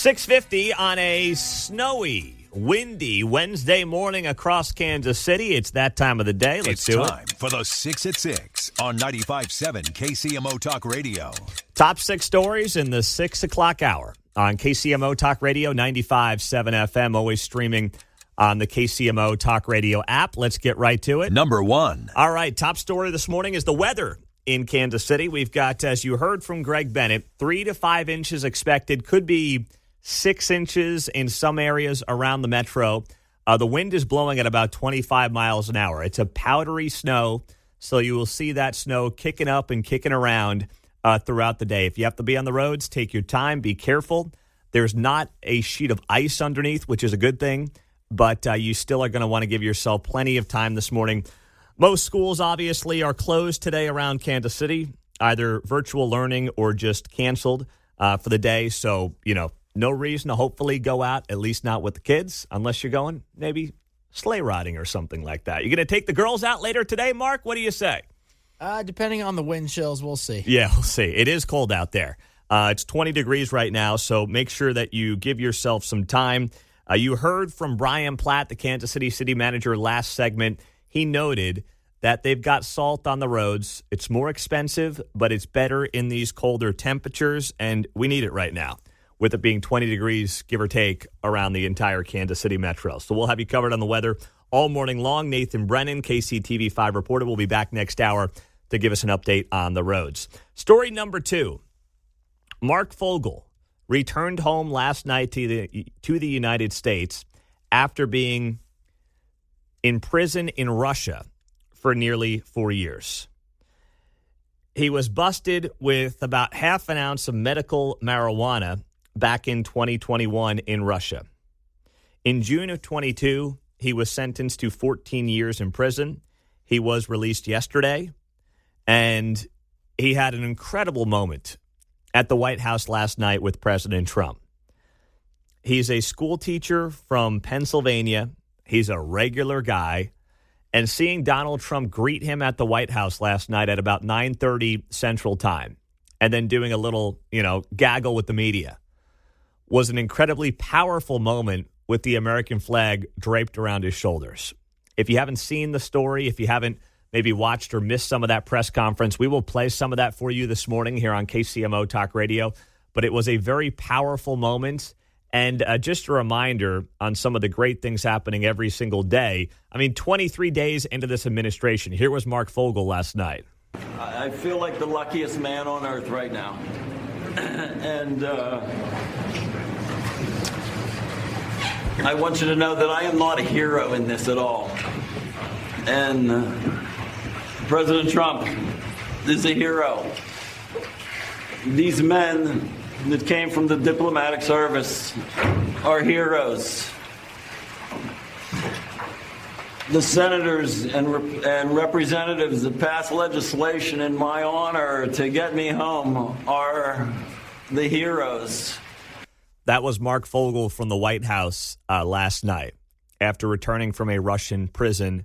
6:50 on a snowy, windy Wednesday morning across Kansas City. It's that time of the day. Let's do it. It's time for the 6 at 6 on 95.7 KCMO Talk Radio. Top 6 stories in the 6 o'clock hour on KCMO Talk Radio, 95.7 FM, always streaming on the KCMO Talk Radio app. Let's get right to it. Number 1. All right, top story this morning is the weather in Kansas City. We've got, as you heard from Greg Bennett, 3 to 5 inches expected. Could be 6 inches in some areas around the metro. The wind is blowing at about 25 miles an hour. It's a powdery snow, so you will see that snow kicking up and kicking around throughout the day. If you have to be on the roads, take your time. Be careful. There's not a sheet of ice underneath, which is a good thing, but you still are going to want to give yourself plenty of time this morning. Most schools, obviously, are closed today around Kansas City, either virtual learning or just canceled for the day. So, no reason to hopefully go out, at least not with the kids, unless you're going maybe sleigh riding or something like that. You going to take the girls out later today, Mark? What do you say? Depending on the wind chills, we'll see. Yeah, we'll see. It is cold out there. It's 20 degrees right now, so make sure that you give yourself some time. You heard from Brian Platt, the Kansas City city manager, last segment. He noted that they've got salt on the roads. It's more expensive, but it's better in these colder temperatures, and we need it right now, with it being 20 degrees, give or take, around the entire Kansas City metro. So we'll have you covered on the weather all morning long. Nathan Brennan, KCTV5 reporter, will be back next hour to give us an update on the roads. Story number 2, Mark Fogel returned home last night to the United States after being in prison in Russia for nearly 4 years. He was busted with about half an ounce of medical marijuana back in 2021 in Russia. In June of 22, he was sentenced to 14 years in prison. He was released yesterday, and he had an incredible moment at the White House last night with President Trump. He's a school teacher from Pennsylvania. He's a regular guy. And seeing Donald Trump greet him at the White House last night at about 9:30 Central Time, and then doing a little, gaggle with the media, was an incredibly powerful moment with the American flag draped around his shoulders. If you haven't seen the story, if you haven't maybe watched or missed some of that press conference, we will play some of that for you this morning here on KCMO Talk Radio. But it was a very powerful moment, and just a reminder on some of the great things happening every single day. 23 days into this administration, here was Mark Fogel last night. I feel like the luckiest man on earth right now. And I want you to know that I am not a hero in this at all. And President Trump is a hero. These men that came from the diplomatic service are heroes. The senators and representatives that passed legislation in my honor to get me home are the heroes. That was Mark Fogel from the White House last night after returning from a Russian prison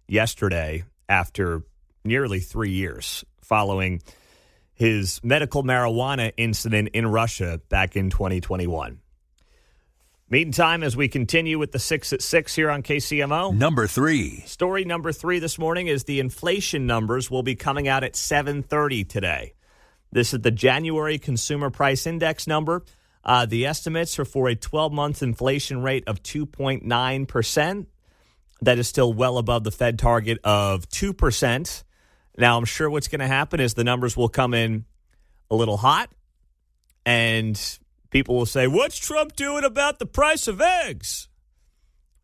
yesterday after nearly 3 years following his medical marijuana incident in Russia back in 2021. Meantime, as we continue with the 6 at 6 here on KCMO. Number 3. Story number 3 this morning is the inflation numbers will be coming out at 7:30 today. This is the January Consumer Price Index number. The estimates are for a 12-month inflation rate of 2.9%. That is still well above the Fed target of 2%. Now, I'm sure what's going to happen is the numbers will come in a little hot, and people will say, what's Trump doing about the price of eggs?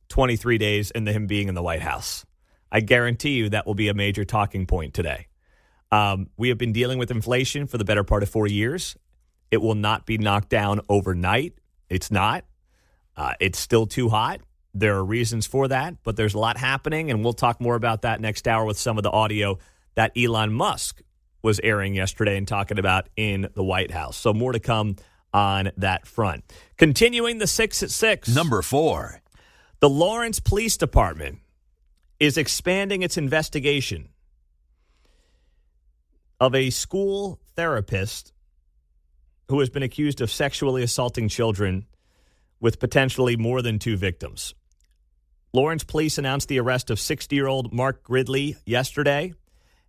23 days into him being in the White House. I guarantee you that will be a major talking point today. We have been dealing with inflation for the better part of 4 years. It will not be knocked down overnight. It's not. It's still too hot. There are reasons for that, but there's a lot happening, and we'll talk more about that next hour with some of the audio that Elon Musk was airing yesterday and talking about in the White House. So more to come on that front. Continuing the 6 at 6. Number 4. The Lawrence Police Department is expanding its investigation of a school therapist who has been accused of sexually assaulting children with potentially more than 2 victims. Lawrence police announced the arrest of 60-year-old Mark Gridley yesterday,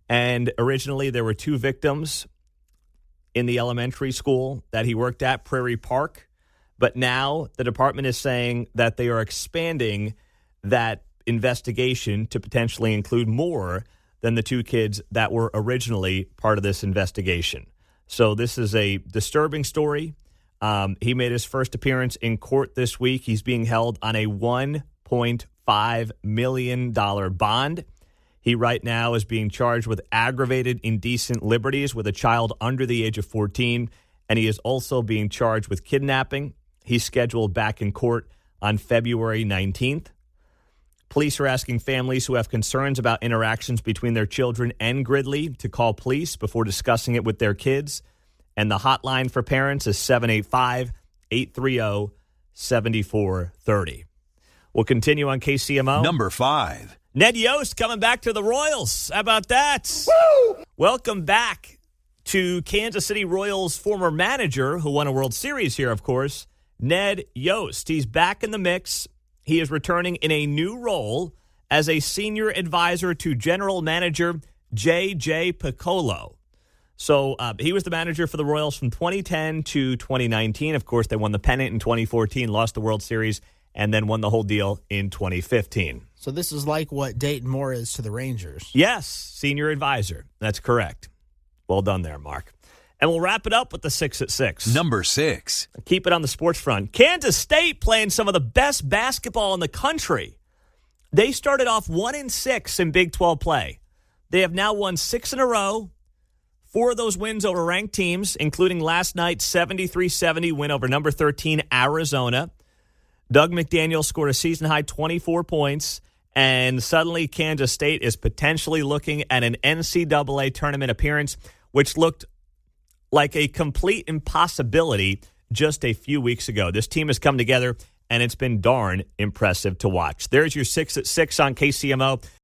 and originally there were 2 victims in the elementary school that he worked at, Prairie Park. But now the department is saying that they are expanding that investigation to potentially include more than the 2 kids that were originally part of this investigation. So this is a disturbing story. He made his first appearance in court this week. He's being held on a $1.5 million bond. He right now is being charged with aggravated indecent liberties with a child under the age of 14, and he is also being charged with kidnapping. He's scheduled back in court on February 19th. Police are asking families who have concerns about interactions between their children and Gridley to call police before discussing it with their kids. And the hotline for parents is 785-830-7430. We'll continue on KCMO. Number 5. Ned Yost coming back to the Royals. How about that? Woo! Welcome back to Kansas City Royals former manager who won a World Series here, of course, Ned Yost. He's back in the mix. He is returning in a new role as a senior advisor to general manager J.J. Piccolo. So he was the manager for the Royals from 2010 to 2019. Of course, they won the pennant in 2014, lost the World Series, and then won the whole deal in 2015. So this is like what Dayton Moore is to the Rangers. Yes, senior advisor. That's correct. Well done there, Mark. And we'll wrap it up with the 6 at 6. Number 6. Keep it on the sports front. Kansas State playing some of the best basketball in the country. They started off 1-6 in Big 12 play. They have now won 6 in a row. 4 of those wins over ranked teams, including last night's 73-70 win over number 13 Arizona. Doug McDaniel scored a season-high 24 points, and suddenly Kansas State is potentially looking at an NCAA tournament appearance, which looked like a complete impossibility just a few weeks ago. This team has come together, and it's been darn impressive to watch. There's your 6 at 6 on KCMO.